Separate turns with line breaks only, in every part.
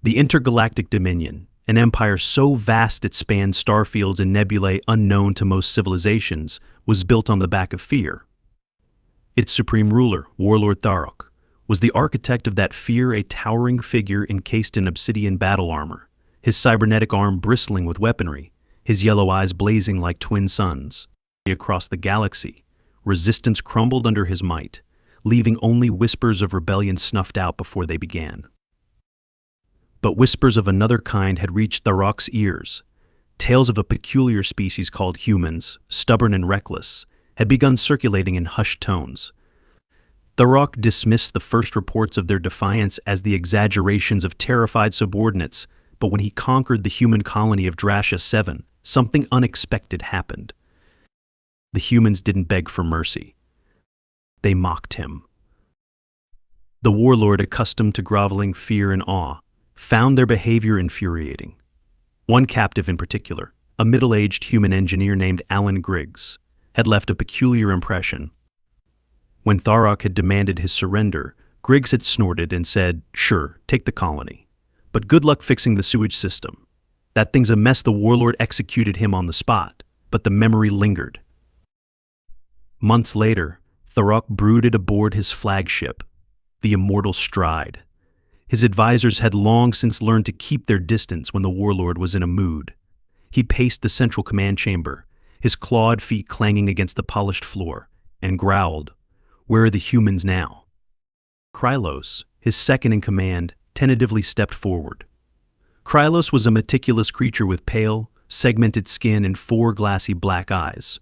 The intergalactic dominion, an empire so vast it spanned starfields and nebulae unknown to most civilizations, was built on the back of fear. Its supreme ruler, Warlord Tharok, was the architect of that fear, a towering figure encased in obsidian battle armor, his cybernetic arm bristling with weaponry, his yellow eyes blazing like twin suns. Across the galaxy, resistance crumbled under his might, leaving only whispers of rebellion snuffed out before they began. But whispers of another kind had reached Tharok's ears. Tales of a peculiar species called humans, stubborn and reckless, had begun circulating in hushed tones. Tharok dismissed the first reports of their defiance as the exaggerations of terrified subordinates, but when he conquered the human colony of Drasha 7, something unexpected happened. The humans didn't beg for mercy. They mocked him. The warlord, accustomed to groveling fear and awe, found their behavior infuriating. One captive in particular, a middle-aged human engineer named Alan Griggs, had left a peculiar impression. When Tharok had demanded his surrender, Griggs had snorted and said, "Sure, take the colony. But good luck fixing the sewage system. That thing's a mess." The warlord executed him on the spot, but the memory lingered. Months later, Tharok brooded aboard his flagship, the immortal Stride. His advisors had long since learned to keep their distance when the warlord was in a mood. He paced the central command chamber, his clawed feet clanging against the polished floor, and growled, "Where are the humans now?" Krylos, his second in command, tentatively stepped forward. Krylos was a meticulous creature with pale, segmented skin and 4 glassy black eyes.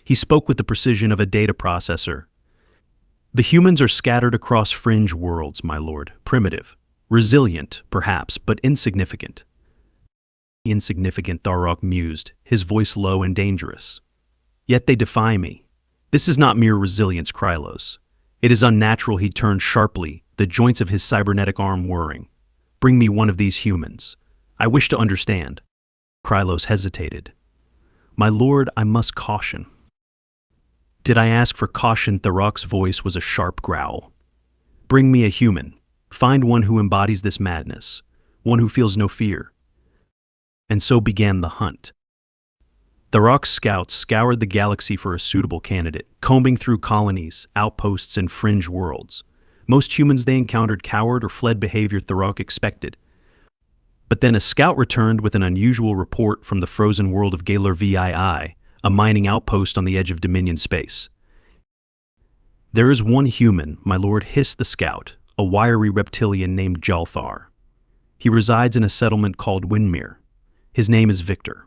He spoke with the precision of a data processor. "The humans are scattered across fringe worlds, my lord, primitive. Resilient, perhaps, but insignificant." "Insignificant," Tharok mused, his voice low and dangerous. "Yet they defy me. This is not mere resilience, Krylos. It is unnatural." He turned sharply, the joints of his cybernetic arm whirring. "Bring me one of these humans. I wish to understand." Krylos hesitated. "My lord, I must caution." "Did I ask for caution?" Tharok's voice was a sharp growl. "Bring me a human. Find one who embodies this madness, one who feels no fear." And so began the hunt. Tharok's scouts scoured the galaxy for a suitable candidate, combing through colonies, outposts, and fringe worlds. Most humans they encountered cowered or fled, behavior Tharok expected. But then a scout returned with an unusual report from the frozen world of Gaylor VII, a mining outpost on the edge of Dominion space. "There is one human, my lord," hissed the scout, a wiry reptilian named Jalthar. "He resides in a settlement called Windmere. His name is Victor."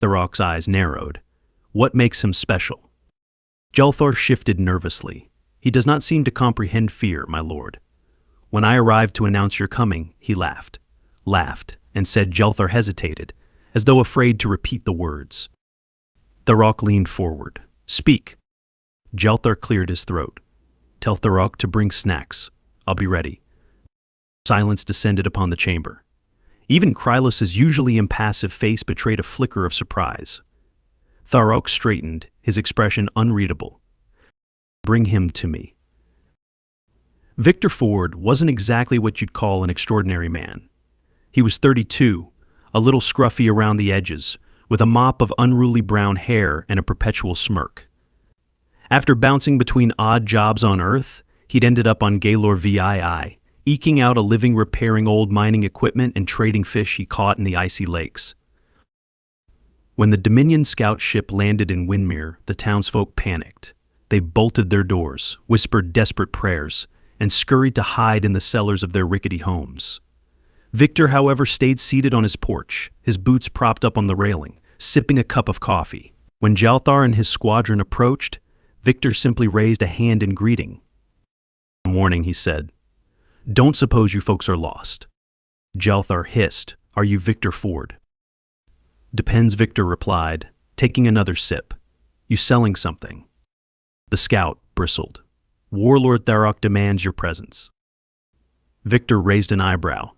Tharok's eyes narrowed. "What makes him special?" Jalthar shifted nervously. "He does not seem to comprehend fear, my lord. When I arrived to announce your coming, he laughed, and said." Jalthar hesitated, as though afraid to repeat the words. Tharok leaned forward. "Speak." Jalthar cleared his throat. "Tell Tharok to bring snacks. I'll be ready." Silence descended upon the chamber. Even Krylos's usually impassive face betrayed a flicker of surprise. Tharok straightened, his expression unreadable. "Bring him to me." Victor Ford wasn't exactly what you'd call an extraordinary man. He was 32, a little scruffy around the edges, with a mop of unruly brown hair and a perpetual smirk. After bouncing between odd jobs on Earth, he'd ended up on Gaylor VII, eking out a living repairing old mining equipment and trading fish he caught in the icy lakes. When the Dominion scout ship landed in Windmere, the townsfolk panicked. They bolted their doors, whispered desperate prayers, and scurried to hide in the cellars of their rickety homes. Victor, however, stayed seated on his porch, his boots propped up on the railing, sipping a cup of coffee. When Jalthar and his squadron approached, Victor simply raised a hand in greeting. "Morning," he said. "Don't suppose you folks are lost." Jalthar hissed, "Are you Victor Ford?" "Depends," Victor replied, taking another sip. "You selling something?" The scout bristled. "Warlord Tharok demands your presence." Victor raised an eyebrow.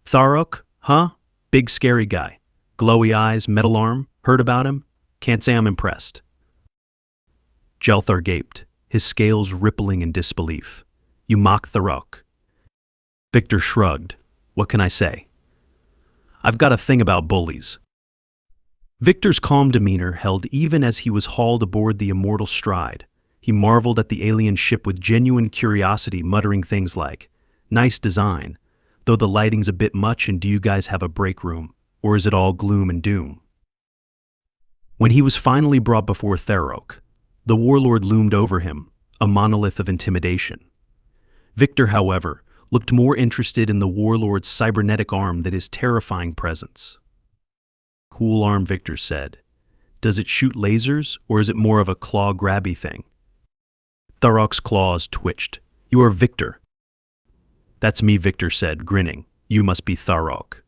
"Tharok, huh? Big scary guy. Glowy eyes, metal arm. Heard about him? Can't say I'm impressed." Jalthar gaped, his scales rippling in disbelief. "You mock Tharok." Victor shrugged. What can I say? I've got a thing about bullies. Victor's calm demeanor held even as he was hauled aboard the immortal Stride. He marveled at the alien ship with genuine curiosity, muttering things like, "Nice design, though the lighting's a bit much, and do you guys have a break room, or is it all gloom and doom?" When he was finally brought before Tharok, the Warlord loomed over him, a monolith of intimidation. Victor, however, looked more interested in the Warlord's cybernetic arm than his terrifying presence. "Cool arm," Victor said. "Does it shoot lasers, or is it more of a claw-grabby thing?" Tharok's claws twitched. "You are Victor." "That's me," Victor said, grinning. "You must be Tharok."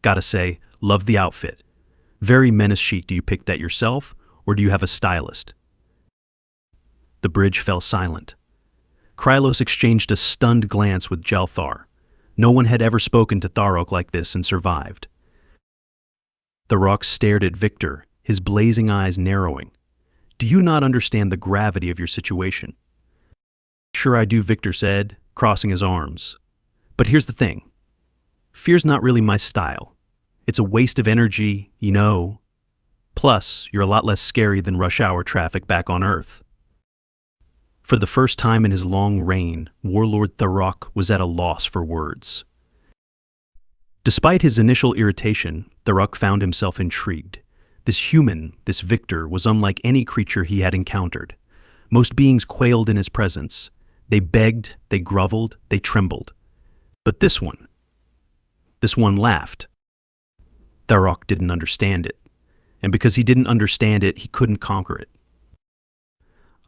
"Gotta say, love the outfit. Very menace chic. Do you pick that yourself, or do you have a stylist?" The bridge fell silent. Krylos exchanged a stunned glance with Jelthar. No one had ever spoken to Tharok like this and survived. Tharok stared at Victor, his blazing eyes narrowing. "Do you not understand the gravity of your situation?" "Sure I do," Victor said, crossing his arms. "But here's the thing. Fear's not really my style. It's a waste of energy, you know. Plus, you're a lot less scary than rush hour traffic back on Earth." For the first time in his long reign, Warlord Tharok was at a loss for words. Despite his initial irritation, Tharok found himself intrigued. This human, this Victor, was unlike any creature he had encountered. Most beings quailed in his presence. They begged, they groveled, they trembled. But this one laughed. Tharok didn't understand it. And because he didn't understand it, he couldn't conquer it.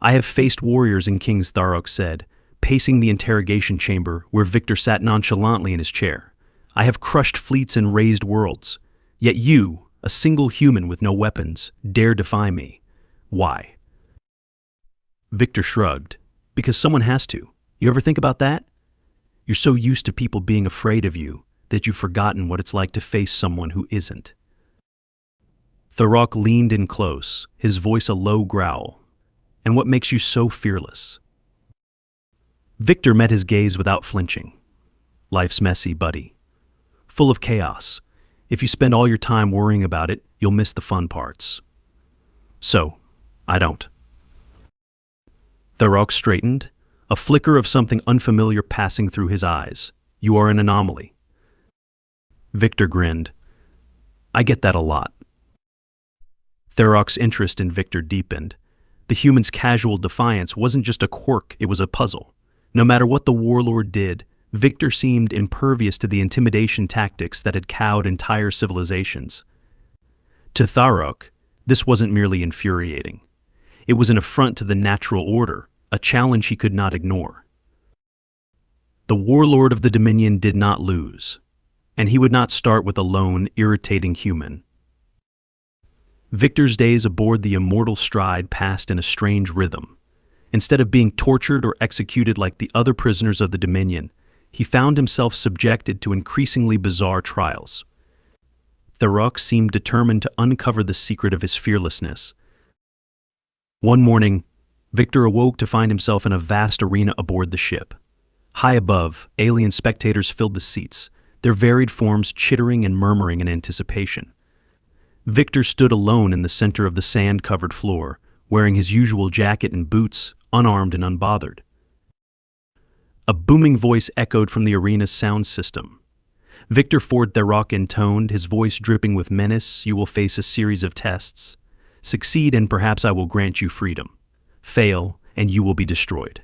"I have faced warriors and kings," Tharok said, pacing the interrogation chamber where Victor sat nonchalantly in his chair. "I have crushed fleets and razed worlds. Yet you, a single human with no weapons, dare defy me. Why?" Victor shrugged. "Because someone has to. You ever think about that? You're so used to people being afraid of you that you've forgotten what it's like to face someone who isn't." Tharok leaned in close, his voice a low growl. "And what makes you so fearless?" Victor met his gaze without flinching. "Life's messy, buddy. Full of chaos. If you spend all your time worrying about it, you'll miss the fun parts. So, I don't." Tharok straightened, a flicker of something unfamiliar passing through his eyes. "You are an anomaly." Victor grinned. "I get that a lot." Tharok's interest in Victor deepened. The human's casual defiance wasn't just a quirk, it was a puzzle. No matter what the Warlord did, Victor seemed impervious to the intimidation tactics that had cowed entire civilizations. To Tharok, this wasn't merely infuriating. It was an affront to the natural order, a challenge he could not ignore. The Warlord of the Dominion did not lose, and he would not start with a lone, irritating human. Victor's days aboard the immortal Stride passed in a strange rhythm. Instead of being tortured or executed like the other prisoners of the Dominion, he found himself subjected to increasingly bizarre trials. Tharok seemed determined to uncover the secret of his fearlessness. One morning, Victor awoke to find himself in a vast arena aboard the ship. High above, alien spectators filled the seats, their varied forms chittering and murmuring in anticipation. Victor stood alone in the center of the sand-covered floor, wearing his usual jacket and boots, unarmed and unbothered. A booming voice echoed from the arena's sound system. Victor Ford Tharok intoned, his voice dripping with menace. "You will face a series of tests. Succeed and perhaps I will grant you freedom. Fail and you will be destroyed."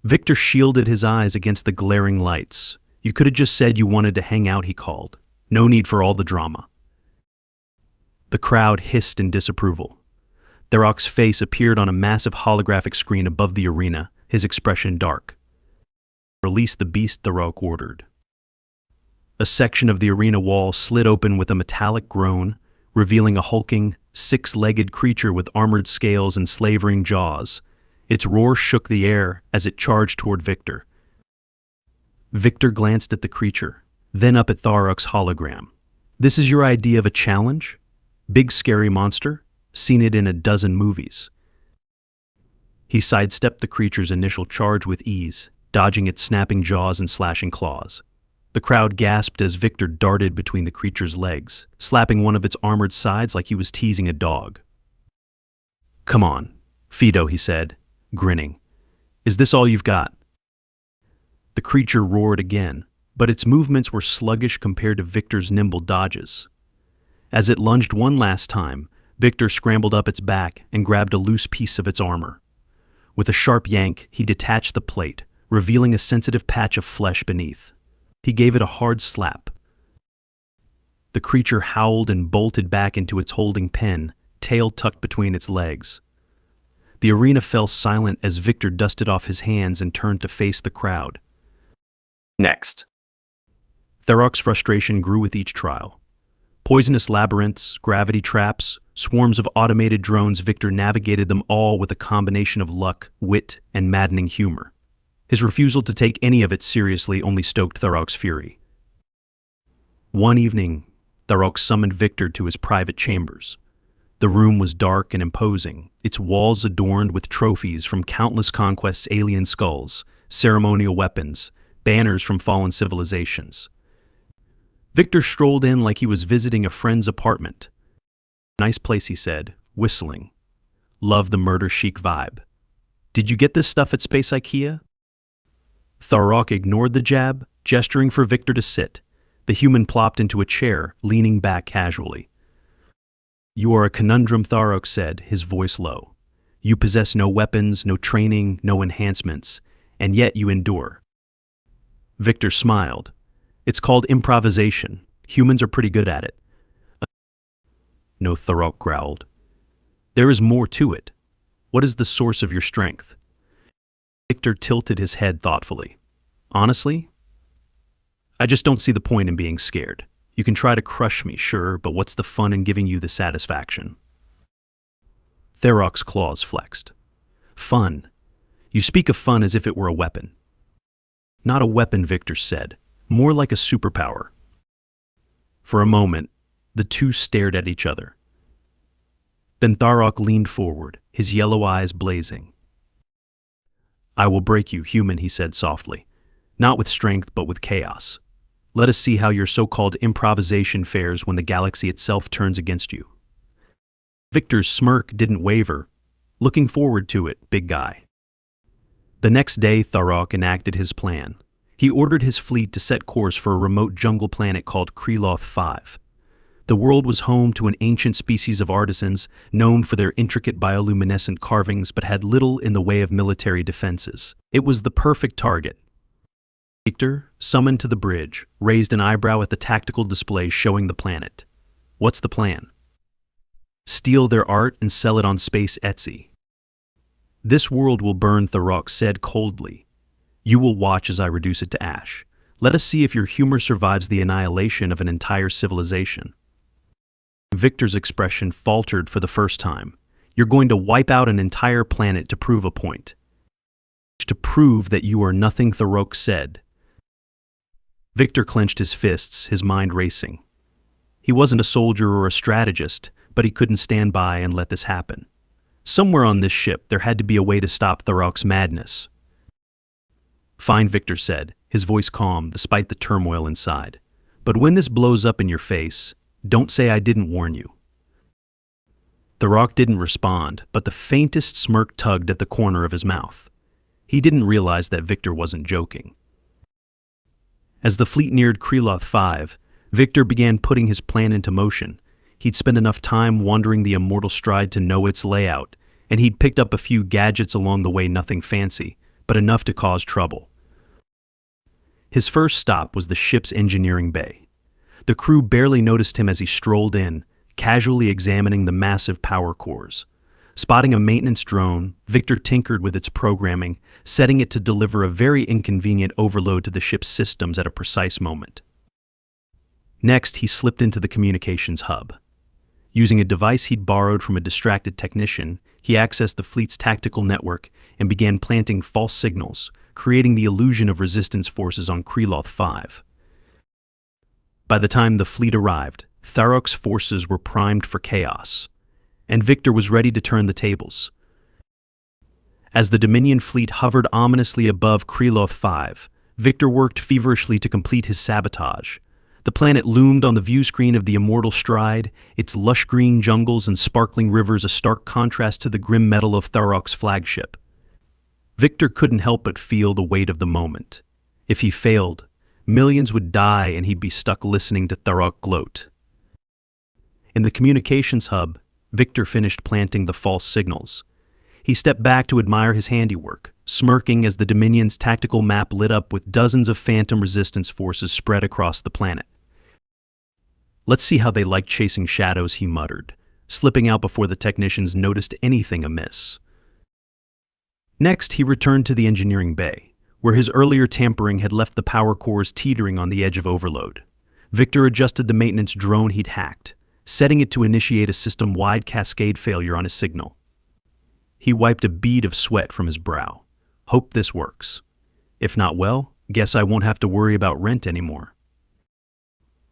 Victor shielded his eyes against the glaring lights. "You could have just said you wanted to hang out," he called. "No need for all the drama." The crowd hissed in disapproval. Tharok's face appeared on a massive holographic screen above the arena, his expression dark. "Release the beast," Tharok ordered. A section of the arena wall slid open with a metallic groan, revealing a hulking, six-legged creature with armored scales and slavering jaws. Its roar shook the air as it charged toward Victor. Victor glanced at the creature, then up at Tharok's hologram. "This is your idea of a challenge? Big scary monster? Seen it in a dozen movies." He sidestepped the creature's initial charge with ease, dodging its snapping jaws and slashing claws. The crowd gasped as Victor darted between the creature's legs, slapping one of its armored sides like he was teasing a dog. "Come on, Fido," he said, grinning. "Is this all you've got?" The creature roared again, but its movements were sluggish compared to Victor's nimble dodges. As it lunged one last time, Victor scrambled up its back and grabbed a loose piece of its armor. With a sharp yank, he detached the plate, revealing a sensitive patch of flesh beneath. He gave it a hard slap. The creature howled and bolted back into its holding pen, tail tucked between its legs. The arena fell silent as Victor dusted off his hands and turned to face the crowd.
Next.
Tharok's frustration grew with each trial. Poisonous labyrinths, gravity traps, swarms of automated drones, Victor navigated them all with a combination of luck, wit, and maddening humor. His refusal to take any of it seriously only stoked Tharok's fury. One evening, Tharok summoned Victor to his private chambers. The room was dark and imposing, its walls adorned with trophies from countless conquests, alien skulls, ceremonial weapons, banners from fallen civilizations. Victor strolled in like he was visiting a friend's apartment. "Nice place," he said, whistling. "Love the murder chic vibe. Did you get this stuff at Space IKEA?" Tharok ignored the jab, gesturing for Victor to sit. The human plopped into a chair, leaning back casually. "You are a conundrum," Tharok said, his voice low. "You possess no weapons, no training, no enhancements, and yet you endure." Victor smiled. "It's called improvisation. Humans are pretty good at it." "No," Tharok growled. "There is more to it. What is the source of your strength?" Victor tilted his head thoughtfully. "Honestly, I just don't see the point in being scared. You can try to crush me, sure, but what's the fun in giving you the satisfaction?" Tharok's claws flexed. "Fun? You speak of fun as if it were a weapon." "Not a weapon," Victor said. "More like a superpower." For a moment, the two stared at each other. Then Tharok leaned forward, his yellow eyes blazing. "I will break you, human," he said softly. "Not with strength, but with chaos. Let us see how your so-called improvisation fares when the galaxy itself turns against you." Victor's smirk didn't waver. "Looking forward to it, big guy." The next day, Tharok enacted his plan. He ordered his fleet to set course for a remote jungle planet called Kreloth 5. The world was home to an ancient species of artisans known for their intricate bioluminescent carvings but had little in the way of military defenses. It was the perfect target. Victor, summoned to the bridge, raised an eyebrow at the tactical display showing the planet. "What's the plan?" "Steal their art and sell it on Space Etsy." "This world will burn," Tharok said coldly. "You will watch as I reduce it to ash. Let us see if your humor survives the annihilation of an entire civilization." Victor's expression faltered for the first time. "You're going to wipe out an entire planet to prove a point." "To prove that you are nothing," Tharok said. Victor clenched his fists, his mind racing. He wasn't a soldier or a strategist, but he couldn't stand by and let this happen. Somewhere on this ship, there had to be a way to stop Tharok's madness. "Fine," Victor said, his voice calm despite the turmoil inside. "But when this blows up in your face, don't say I didn't warn you." Tharok didn't respond, but the faintest smirk tugged at the corner of his mouth. He didn't realize that Victor wasn't joking. As the fleet neared Kreloth 5, Victor began putting his plan into motion. He'd spent enough time wandering the immortal stride to know its layout, and he'd picked up a few gadgets along the way, nothing fancy, but enough to cause trouble. His first stop was the ship's engineering bay. The crew barely noticed him as he strolled in, casually examining the massive power cores. Spotting a maintenance drone, Victor tinkered with its programming, setting it to deliver a very inconvenient overload to the ship's systems at a precise moment. Next, he slipped into the communications hub. Using a device he'd borrowed from a distracted technician, he accessed the fleet's tactical network and began planting false signals, creating the illusion of resistance forces on Kreloth 5. By the time the fleet arrived, Tharok's forces were primed for chaos, and Victor was ready to turn the tables. As the Dominion fleet hovered ominously above Kreloth 5, Victor worked feverishly to complete his sabotage. The planet loomed on the view screen of the immortal Stride, its lush green jungles and sparkling rivers a stark contrast to the grim metal of Tharok's flagship. Victor couldn't help but feel the weight of the moment. If he failed, millions would die and he'd be stuck listening to Tharok gloat. In the communications hub, Victor finished planting the false signals. He stepped back to admire his handiwork, smirking as the Dominion's tactical map lit up with dozens of phantom resistance forces spread across the planet. "Let's see how they like chasing shadows," he muttered, slipping out before the technicians noticed anything amiss. Next, he returned to the engineering bay, where his earlier tampering had left the power cores teetering on the edge of overload. Victor adjusted the maintenance drone he'd hacked, setting it to initiate a system-wide cascade failure on his signal. He wiped a bead of sweat from his brow. "Hope this works. If not, well, guess I won't have to worry about rent anymore."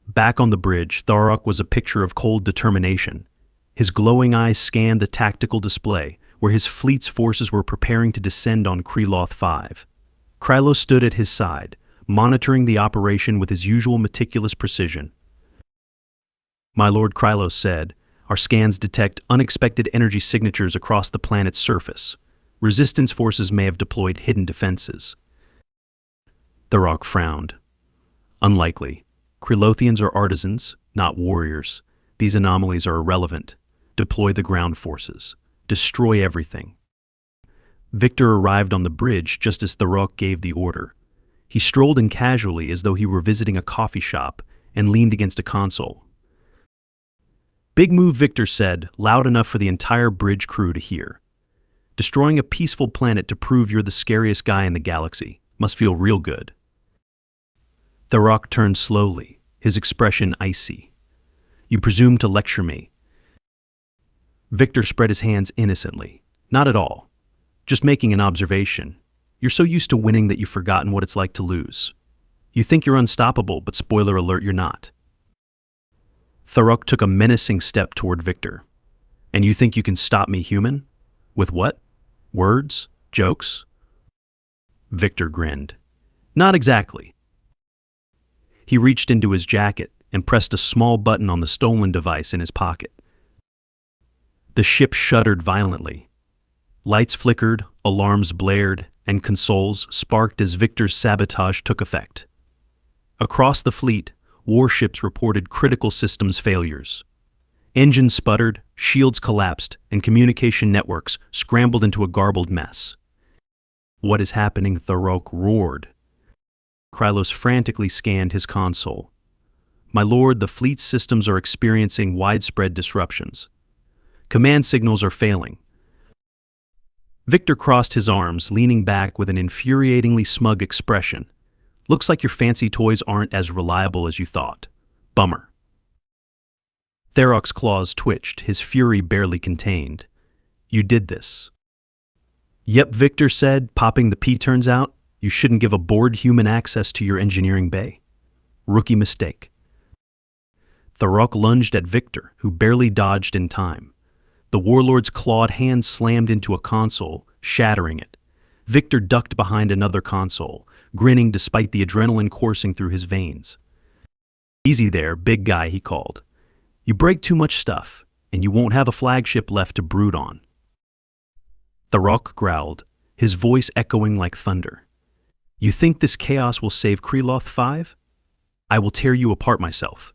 Back on the bridge, Tharok was a picture of cold determination. His glowing eyes scanned the tactical display, where his fleet's forces were preparing to descend on Kreloth 5. Krylos stood at his side, monitoring the operation with his usual meticulous precision. "My lord," Krylos said, "our scans detect unexpected energy signatures across the planet's surface. Resistance forces may have deployed hidden defenses." Tharok frowned. "Unlikely. Krelothians are artisans, not warriors. These anomalies are irrelevant. Deploy the ground forces. Destroy everything." Victor arrived on the bridge just as Tharok gave the order. He strolled in casually as though he were visiting a coffee shop and leaned against a console. "Big move," Victor said, loud enough for the entire bridge crew to hear. "Destroying a peaceful planet to prove you're the scariest guy in the galaxy. Must feel real good." Tharok turned slowly, his expression icy. "You presume to lecture me?" Victor spread his hands innocently. "Not at all. Just making an observation. You're so used to winning that you've forgotten what it's like to lose. You think you're unstoppable, but spoiler alert, you're not." Tharok took a menacing step toward Victor. "And you think you can stop me, human? With what? Words? Jokes?" Victor grinned. "Not exactly." He reached into his jacket and pressed a small button on the stolen device in his pocket. The ship shuddered violently. Lights flickered, alarms blared, and consoles sparked as Victor's sabotage took effect. Across the fleet, warships reported critical systems failures. Engines sputtered, shields collapsed, and communication networks scrambled into a garbled mess. "What is happening?" Tharok roared. Krylos frantically scanned his console. "My lord, the fleet's systems are experiencing widespread disruptions. Command signals are failing." Victor crossed his arms, leaning back with an infuriatingly smug expression. "Looks like your fancy toys aren't as reliable as you thought. Bummer." Tharok's claws twitched, his fury barely contained. "You did this." "Yep," Victor said, popping the P-turns out. "You shouldn't give a bored human access to your engineering bay. Rookie mistake." Tharok lunged at Victor, who barely dodged in time. The Warlord's clawed hand slammed into a console, shattering it. Victor ducked behind another console, grinning despite the adrenaline coursing through his veins. "Easy there, big guy," he called. "You break too much stuff, and you won't have a flagship left to brood on." Tharok growled, his voice echoing like thunder. "You think this chaos will save Kreloth 5? I will tear you apart myself."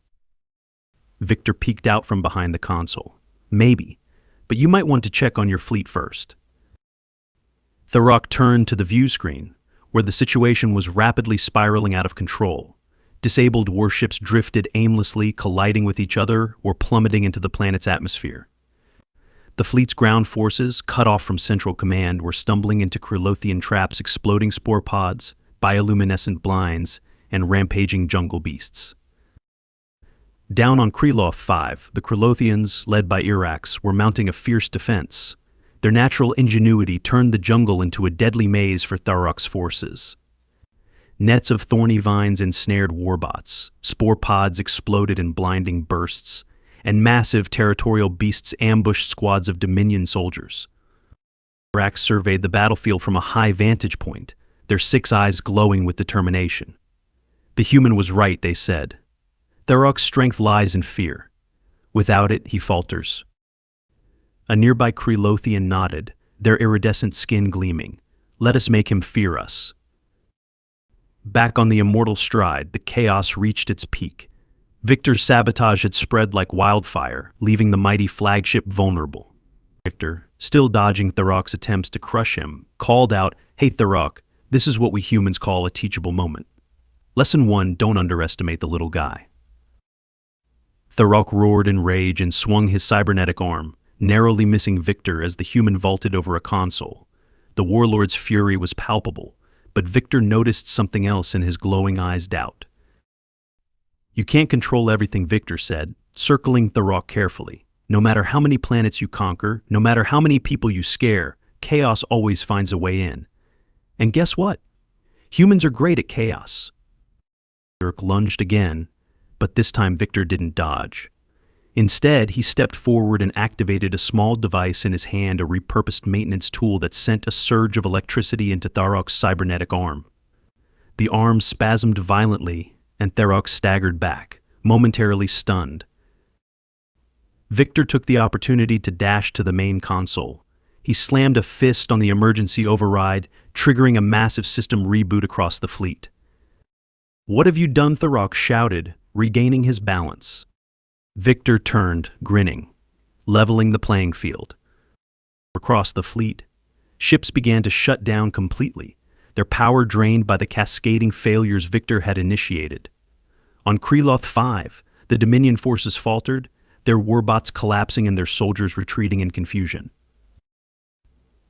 Victor peeked out from behind the console. "Maybe, but you might want to check on your fleet first." Tharok turned to the view screen, where the situation was rapidly spiraling out of control. Disabled warships drifted aimlessly, colliding with each other or plummeting into the planet's atmosphere. The fleet's ground forces, cut off from Central Command, were stumbling into Krelothian traps, exploding spore pods, bioluminescent blinds, and rampaging jungle beasts. Down on Kreloth 5, the Krelothians, led by Irax, were mounting a fierce defense. Their natural ingenuity turned the jungle into a deadly maze for Tharok's forces. Nets of thorny vines ensnared warbots, spore pods exploded in blinding bursts, and massive territorial beasts ambushed squads of Dominion soldiers. Irax surveyed the battlefield from a high vantage point, their 6 eyes glowing with determination. The human was right, they said. Thurok's strength lies in fear. Without it, he falters. A nearby Krelothian nodded, their iridescent skin gleaming. Let us make him fear us. Back on the immortal stride, the chaos reached its peak. Victor's sabotage had spread like wildfire, leaving the mighty flagship vulnerable. Victor, still dodging Thurok's attempts to crush him, called out, "Hey Thurok, this is what we humans call a teachable moment. Lesson 1, don't underestimate the little guy." Thurok roared in rage and swung his cybernetic arm, narrowly missing Victor as the human vaulted over a console. The Warlord's fury was palpable, but Victor noticed something else in his glowing eyes' doubt. "You can't control everything," Victor said, circling Thurok carefully. "No matter how many planets you conquer, no matter how many people you scare, chaos always finds a way in. And guess what? Humans are great at chaos." Thurok lunged again, but this time Victor didn't dodge. Instead, he stepped forward and activated a small device in his hand, a repurposed maintenance tool that sent a surge of electricity into Thurok's cybernetic arm. The arm spasmed violently, and Thurok staggered back, momentarily stunned. Victor took the opportunity to dash to the main console. He slammed a fist on the emergency override, triggering a massive system reboot across the fleet. "What have you done?" Thurok shouted, regaining his balance. Victor turned, grinning, leveling the playing field. Across the fleet, ships began to shut down completely, their power drained by the cascading failures Victor had initiated. On Kreloth 5, the Dominion forces faltered, their warbots collapsing and their soldiers retreating in confusion.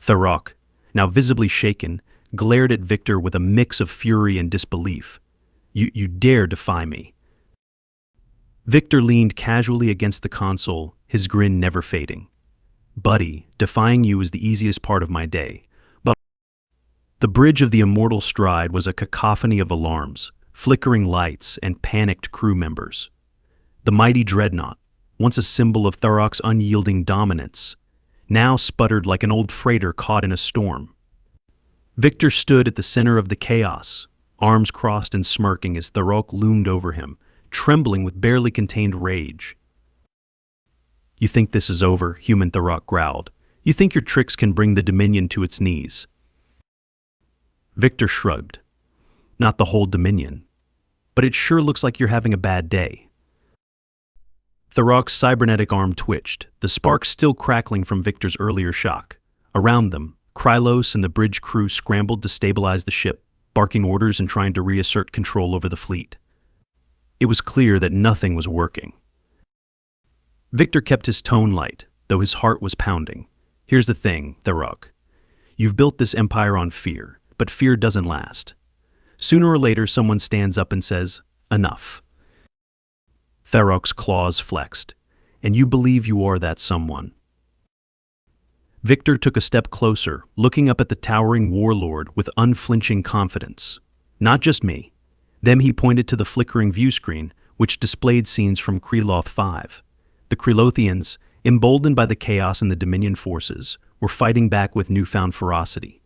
Thurok, now visibly shaken, glared at Victor with a mix of fury and disbelief. You dare defy me." Victor leaned casually against the console, his grin never fading. "Buddy, defying you is the easiest part of my day. But..." The bridge of the immortal stride was a cacophony of alarms, flickering lights, and panicked crew members. The mighty dreadnought, once a symbol of Thurok's unyielding dominance, now sputtered like an old freighter caught in a storm. Victor stood at the center of the chaos, arms crossed and smirking as Thurok loomed over him, trembling with barely contained rage. "You think this is over?" human Thurok growled. "You think your tricks can bring the Dominion to its knees?" Victor shrugged. "Not the whole Dominion. But it sure looks like you're having a bad day." Thurok's cybernetic arm twitched, the sparks still crackling from Victor's earlier shock. Around them, Krylos and the bridge crew scrambled to stabilize the ship, barking orders and trying to reassert control over the fleet. It was clear that nothing was working. Victor kept his tone light, though his heart was pounding. "Here's the thing, Thurok. You've built this empire on fear, but fear doesn't last. Sooner or later, someone stands up and says, 'Enough.'" Thurok's claws flexed. "And you believe you are that someone." Victor took a step closer, looking up at the towering Warlord with unflinching confidence. "Not just me." Then he pointed to the flickering view screen, which displayed scenes from Kreloth 5. The Krelothians, emboldened by the chaos in the Dominion forces, were fighting back with newfound ferocity.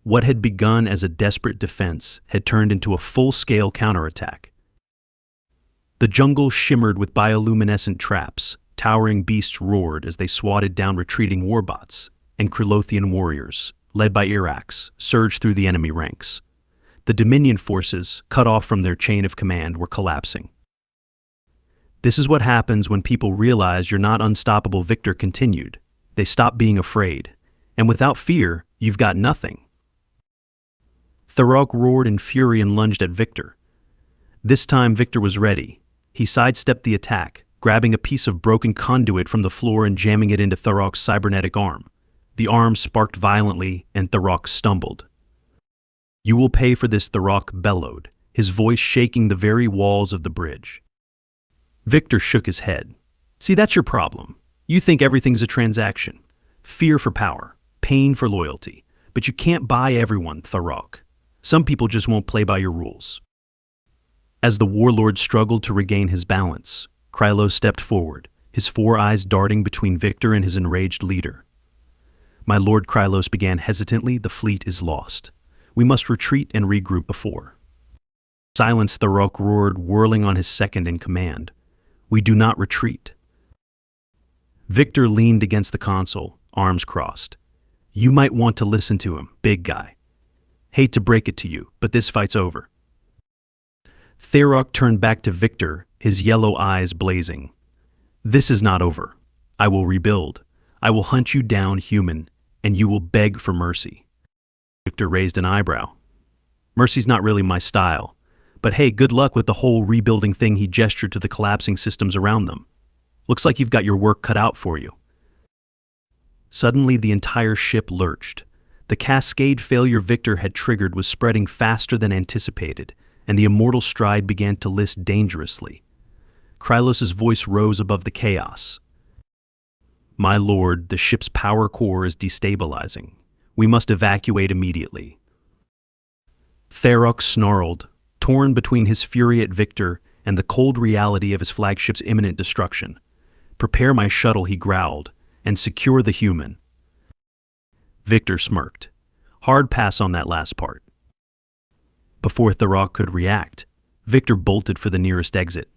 What had begun as a desperate defense had turned into a full-scale counterattack. The jungle shimmered with bioluminescent traps, towering beasts roared as they swatted down retreating warbots, and Krelothian warriors, led by Irax, surged through the enemy ranks. The Dominion forces, cut off from their chain of command, were collapsing. "This is what happens when people realize you're not unstoppable," Victor continued. "They stop being afraid. And without fear, you've got nothing." Thurok roared in fury and lunged at Victor. This time Victor was ready. He sidestepped the attack, grabbing a piece of broken conduit from the floor and jamming it into Thurok's cybernetic arm. The arm sparked violently, and Thurok stumbled. "You will pay for this," Thurok bellowed, his voice shaking the very walls of the bridge. Victor shook his head. "See, that's your problem. You think everything's a transaction. Fear for power, pain for loyalty. But you can't buy everyone, Thurok. Some people just won't play by your rules." As the Warlord struggled to regain his balance, Krylos stepped forward, his 4 eyes darting between Victor and his enraged leader. "My lord," Krylos began hesitantly, "the fleet is lost. We must retreat and regroup before. Silence, Tharok roared, whirling on his second in command. We do not retreat. Victor leaned against the console, arms crossed. You might want to listen to him, big guy. Hate to break it to you, but this fight's over. Tharok turned back to Victor, his yellow eyes blazing. This is not over. I will rebuild. I will hunt you down, human, and you will beg for mercy. Victor raised an eyebrow. Mercy's not really my style. But hey, good luck with the whole rebuilding thing. He gestured to the collapsing systems around them. Looks like you've got your work cut out for you. Suddenly, the entire ship lurched. The cascade failure Victor had triggered was spreading faster than anticipated, and the immortal stride began to list dangerously. Krylos's voice rose above the chaos. My lord, the ship's power core is destabilizing. We must evacuate immediately. Tharok snarled, torn between his fury at Victor and the cold reality of his flagship's imminent destruction. Prepare my shuttle, he growled, and secure the human. Victor smirked. Hard pass on that last part. Before Tharok could react, Victor bolted for the nearest exit.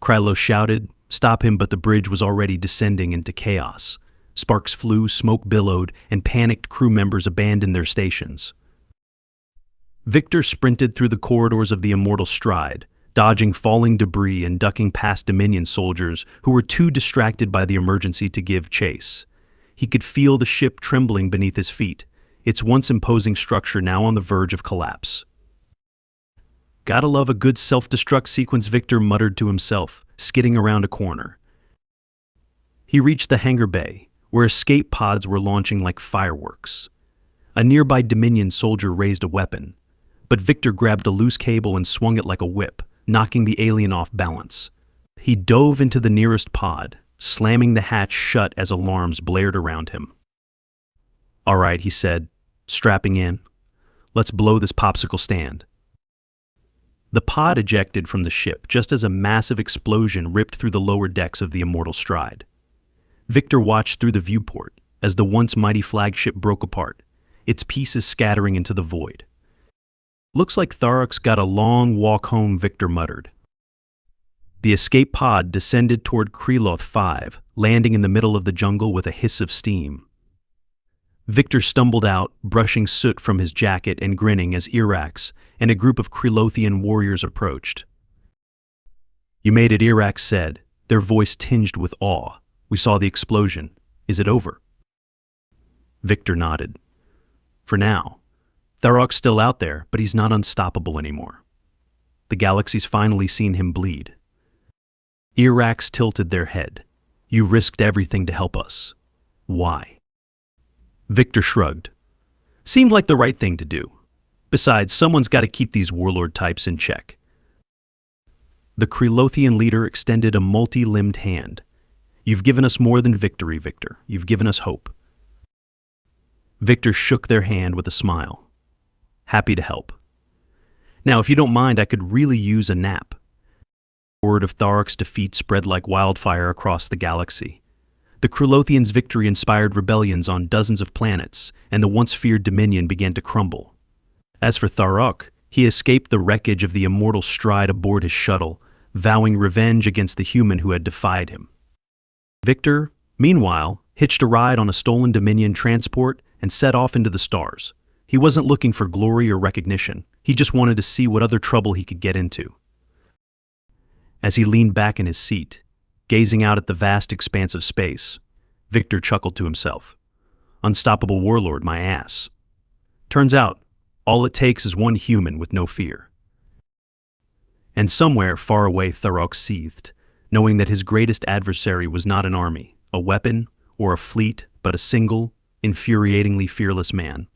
Krylos shouted, stop him, but the bridge was already descending into chaos. Sparks flew, smoke billowed, and panicked crew members abandoned their stations. Victor sprinted through the corridors of the immortal stride, dodging falling debris and ducking past Dominion soldiers who were too distracted by the emergency to give chase. He could feel the ship trembling beneath his feet, its once imposing structure now on the verge of collapse. Gotta love a good self-destruct sequence, Victor muttered to himself, skidding around a corner. He reached the hangar bay, where escape pods were launching like fireworks. A nearby Dominion soldier raised a weapon, but Victor grabbed a loose cable and swung it like a whip, knocking the alien off balance. He dove into the nearest pod, slamming the hatch shut as alarms blared around him. All right, he said, strapping in. Let's blow this popsicle stand. The pod ejected from the ship just as a massive explosion ripped through the lower decks of the immortal stride. Victor watched through the viewport as the once mighty flagship broke apart, its pieces scattering into the void. Looks like Tharok's got a long walk home, Victor muttered. The escape pod descended toward Krylos 5, landing in the middle of the jungle with a hiss of steam. Victor stumbled out, brushing soot from his jacket and grinning as Irax and a group of Krylothian warriors approached. You made it, Irax said, their voice tinged with awe. We saw the explosion. Is it over? Victor nodded. For now. Tharok's still out there, but he's not unstoppable anymore. The galaxy's finally seen him bleed. Irax tilted their head. You risked everything to help us. Why? Victor shrugged. Seemed like the right thing to do. Besides, someone's got to keep these warlord types in check. The Krylothian leader extended a multi-limbed hand. You've given us more than victory, Victor. You've given us hope. Victor shook their hand with a smile. Happy to help. Now, if you don't mind, I could really use a nap. Word of Tharok's defeat spread like wildfire across the galaxy. The Krylothians' victory inspired rebellions on dozens of planets, and the once feared Dominion began to crumble. As for Tharok, he escaped the wreckage of the immortal stride aboard his shuttle, vowing revenge against the human who had defied him. Victor, meanwhile, hitched a ride on a stolen Dominion transport and set off into the stars. He wasn't looking for glory or recognition. He just wanted to see what other trouble he could get into. As he leaned back in his seat, gazing out at the vast expanse of space, Victor chuckled to himself. Unstoppable warlord, my ass. Turns out, all it takes is one human with no fear. And somewhere far away Tharok seethed, knowing that his greatest adversary was not an army, a weapon, or a fleet, but a single, infuriatingly fearless man.